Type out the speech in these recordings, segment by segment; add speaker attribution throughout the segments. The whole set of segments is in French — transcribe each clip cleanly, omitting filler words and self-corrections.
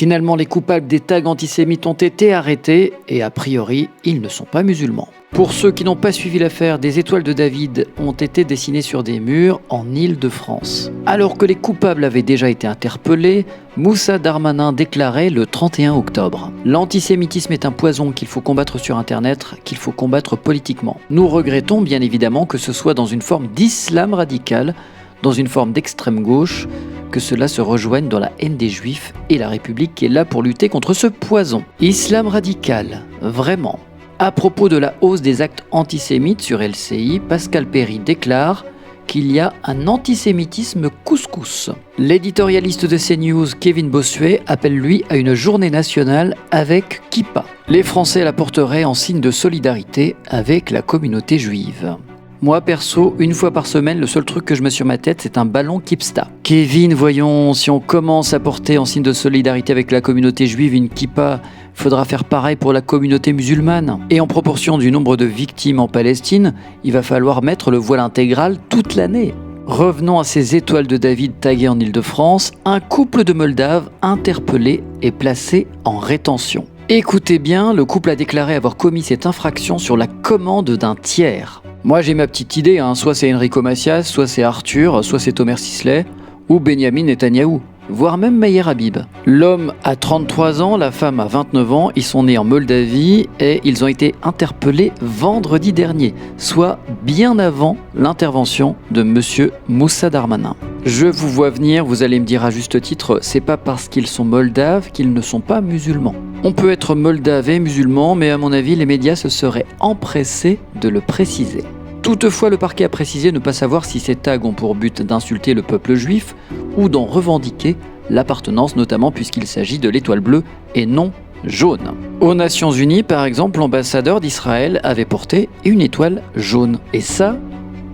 Speaker 1: Finalement, les coupables des tags antisémites ont été arrêtés et a priori, ils ne sont pas musulmans. Pour ceux qui n'ont pas suivi l'affaire, des étoiles de David ont été dessinées sur des murs en Île-de-France. Alors que les coupables avaient déjà été interpellés, Moussa Darmanin déclarait le 31 octobre « L'antisémitisme est un poison qu'il faut combattre sur Internet, qu'il faut combattre politiquement. Nous regrettons bien évidemment que ce soit dans une forme d'islam radical, dans une forme d'extrême gauche, que cela se rejoigne dans la haine des Juifs et la République qui est là pour lutter contre ce poison. Islam radical, vraiment. À propos de la hausse des actes antisémites sur LCI, Pascal Perry déclare qu'il y a un antisémitisme couscous. L'éditorialiste de CNews, Kevin Bossuet, appelle lui à une journée nationale avec kippa. Les Français la porteraient en signe de solidarité avec la communauté juive. Moi, perso, une fois par semaine, le seul truc que je mets sur ma tête, c'est un ballon Kipsta. Kevin, voyons, si on commence à porter en signe de solidarité avec la communauté juive une kippa, faudra faire pareil pour la communauté musulmane. Et en proportion du nombre de victimes en Palestine, il va falloir mettre le voile intégral toute l'année. Revenons à ces étoiles de David taguées en Île-de-France. Un couple de Moldaves interpellé et placé en rétention. Écoutez bien, le couple a déclaré avoir commis cette infraction sur la commande d'un tiers. Moi j'ai ma petite idée, soit c'est Enrico Macias, soit c'est Arthur, soit c'est Omer Sisley, ou Benyamin Netanyahou, voire même Meyer Habib. L'homme a 33 ans, la femme a 29 ans, ils sont nés en Moldavie et ils ont été interpellés vendredi dernier, soit bien avant l'intervention de monsieur Moussa Darmanin. Je vous vois venir, vous allez me dire à juste titre, c'est pas parce qu'ils sont moldaves qu'ils ne sont pas musulmans. On peut être moldave et musulman, mais à mon avis, les médias se seraient empressés de le préciser. Toutefois, le parquet a précisé ne pas savoir si ces tags ont pour but d'insulter le peuple juif ou d'en revendiquer l'appartenance, notamment puisqu'il s'agit de l'étoile bleue et non jaune. Aux Nations Unies, par exemple, l'ambassadeur d'Israël avait porté une étoile jaune. Et ça,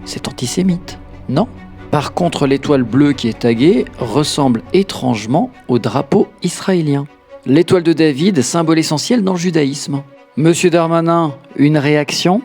Speaker 1: c'est antisémite, non ? Par contre, l'étoile bleue qui est taguée ressemble étrangement au drapeau israélien. L'étoile de David, symbole essentiel dans le judaïsme. Monsieur Darmanin, une réaction ?